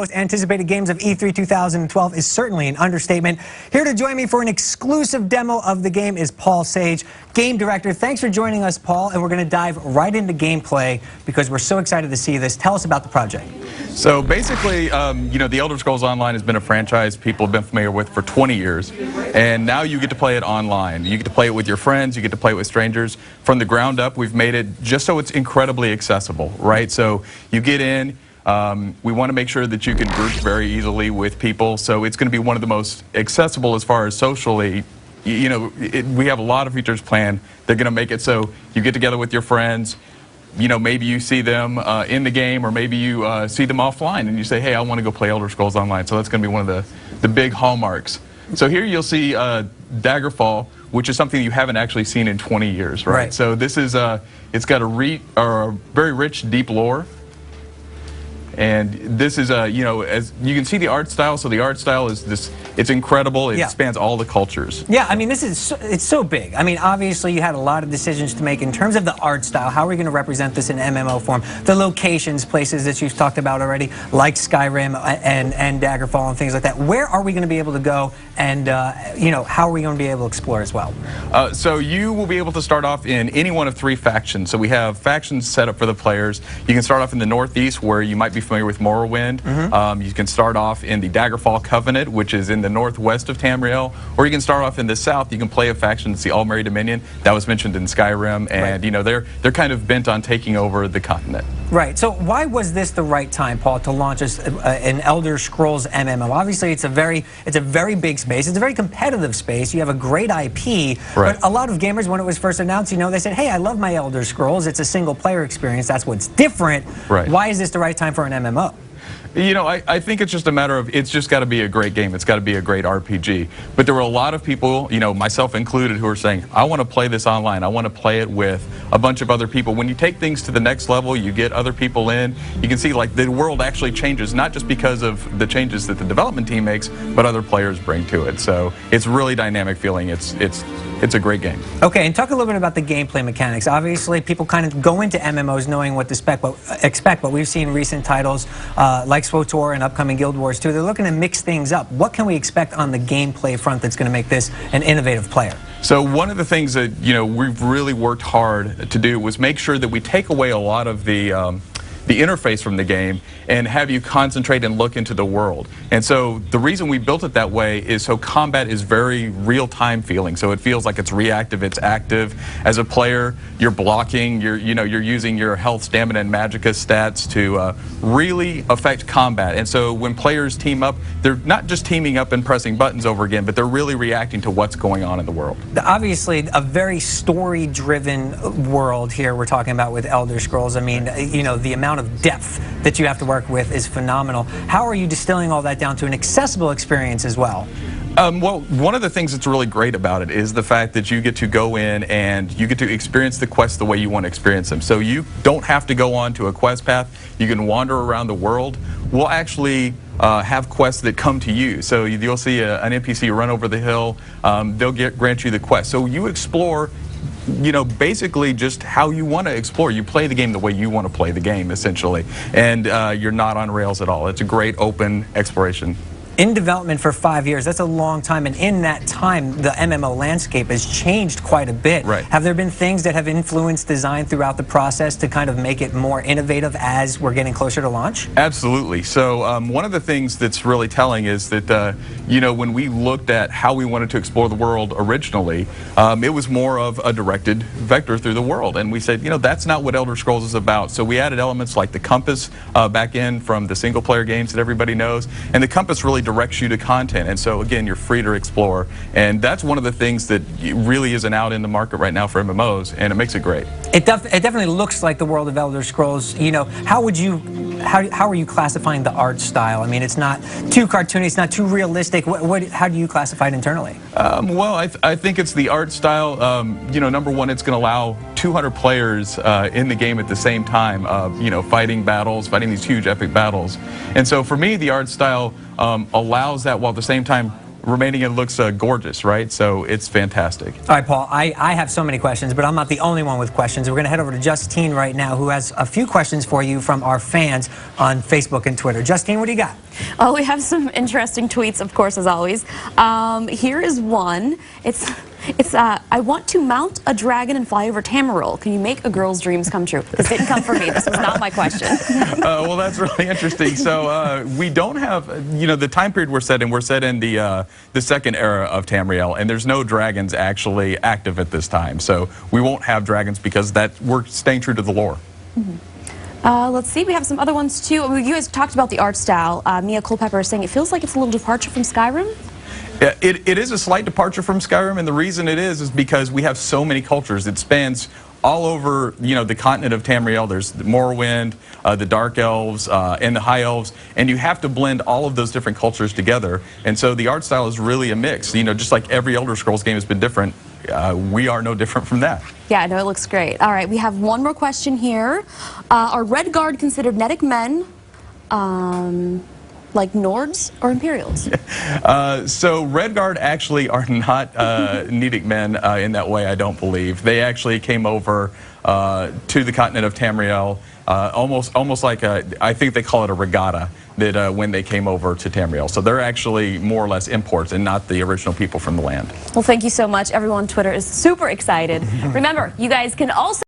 Most anticipated games of E3 2012 is certainly an understatement. Here to join me for an exclusive demo of the game is Paul Sage, game director. Thanks for joining us, Paul, and we're going to dive right into gameplay because we're so excited to see this. Tell us about the project. So basically, The Elder Scrolls Online has been a franchise people have been familiar with for 20 years, and now you get to play it online. You get to play it with your friends, you get to play it with strangers. From the ground up, we've made it just so it's incredibly accessible, right? So you get in. We want to make sure that you can group very easily with people, so it's going to be one of the most accessible as far as socially. We have a lot of features planned. They're going to make it so you get together with your friends. Maybe you see them in the game, or maybe you see them offline, and you say, hey, I want to go play Elder Scrolls Online. So that's going to be one of the big hallmarks. So here you'll see Daggerfall, which is something you haven't actually seen in 20 years, right? So this is, it's got a very rich, deep lore. And this is, as you can see the art style, so the art style is this, it's incredible, it spans all the cultures. Yeah, I mean, it's so big. I mean, obviously you had a lot of decisions to make in terms of the art style. How are we going to represent this in MMO form? The locations, places that you've talked about already, like Skyrim and Daggerfall and things like that. Where are we going to be able to go, and, how are we going to be able to explore as well? So you will be able to start off in any one of 3 factions. So we have factions set up for the players. You can start off in the Northeast, where you might be familiar with Morrowind. You can start off in the Daggerfall Covenant, which is in the northwest of Tamriel, or you can start off in the south. You can play a faction that's the All-Merry Dominion that was mentioned in Skyrim, and they're kind of bent on taking over the continent. Right. So why was this the right time, Paul, to launch an Elder Scrolls MMO? Obviously, it's a very big space. It's a very competitive space. You have a great IP, but a lot of gamers, when it was first announced, they said, hey, I love my Elder Scrolls. It's a single-player experience. That's what's different. Why is this the right time for an MMO? I think it's just a matter of, it's just got to be a great game. It's got to be a great RPG. But there were a lot of people, myself included, who are saying, I want to play this online. I want to play it with a bunch of other people. When you take things to the next level, you get other people in. You can see, like, the world actually changes, not just because of the changes that the development team makes, but other players bring to it. So it's really dynamic feeling. It's a great game. Okay, and talk a little bit about the gameplay mechanics. Obviously, people kind of go into MMOs knowing what to expect, but we've seen recent titles like SWTOR and upcoming Guild Wars 2. They're looking to mix things up. What can we expect on the gameplay front that's going to make this an innovative player? So one of the things that we've really worked hard to do was make sure that we take away a lot of the interface from the game and have you concentrate and look into the world. And so the reason we built it that way is so combat is very real-time feeling. So it feels like it's reactive, it's active. As a player, you're blocking, you're using your health, stamina, and magicka stats to really affect combat. And so when players team up, they're not just teaming up and pressing buttons over again, but they're really reacting to what's going on in the world. Obviously, a very story-driven world here we're talking about with Elder Scrolls. I mean, the amount of depth that you have to work with is phenomenal. How are you distilling all that down to an accessible experience as well? Well, one of the things that's really great about it is the fact that you get to go in and you get to experience the quests the way you want to experience them. So you don't have to go on to a quest path. You can wander around the world. We'll actually have quests that come to you. So you'll see an NPC run over the hill. They'll grant you the quest. So you explore basically just how you want to explore. You play the game the way you want to play the game, essentially. And you're not on rails at all. It's a great open exploration. In development for 5 years, that's a long time, and in that time, the MMO landscape has changed quite a bit. Have there been things that have influenced design throughout the process to kind of make it more innovative as we're getting closer to launch? Absolutely. So one of the things that's really telling is that, when we looked at how we wanted to explore the world originally, it was more of a directed vector through the world. And we said, that's not what Elder Scrolls is about. So we added elements like the compass back in from the single-player games that everybody knows. And the compass really directs you to content, and so again, you're free to explore, and that's one of the things that really isn't out in the market right now for MMOs, and it makes it great. It definitely looks like the world of Elder Scrolls. How are you classifying the art style? I mean, it's not too cartoony, it's not too realistic. How do you classify it internally? Well, I think it's the art style. Number one, it's going to allow 200 players in the game at the same time, fighting these huge epic battles. And so for me, the art style allows that, while at the same time remaining. It looks gorgeous, right? So it's fantastic. All right, Paul, I have so many questions, but I'm not the only one with questions. We're going to head over to Justine right now, who has a few questions for you from our fans on Facebook and Twitter. Justine, what do you got? Oh, we have some interesting tweets, of course, as always. Here is one. It's I want to mount a dragon and fly over Tamriel. Can you make a girl's dreams come true? This didn't come from me. This was not my question. Well, that's really interesting. So we don't have, the time period we're set in the second era of Tamriel, and there's no dragons actually active at this time. So we won't have dragons because we're staying true to the lore. Let's see, we have some other ones too. You guys talked about the art style. Mia Culpepper is saying it feels like it's a little departure from Skyrim. It is a slight departure from Skyrim, and the reason it is because we have so many cultures. It spans all over, the continent of Tamriel. There's Morrowind, the Dark Elves, and the High Elves, and you have to blend all of those different cultures together. And so the art style is really a mix. Just like every Elder Scrolls game has been different, we are no different from that. Yeah, no, it looks great. All right, we have one more question here. Are Redguard considered Nedic men? Like Nords or Imperials? So Redguard actually are not Nedic men in that way, I don't believe. They actually came over to the continent of Tamriel, almost like I think they call it a regatta, that when they came over to Tamriel. So they're actually more or less imports and not the original people from the land. Well, thank you so much. Everyone on Twitter is super excited. Remember, you guys can also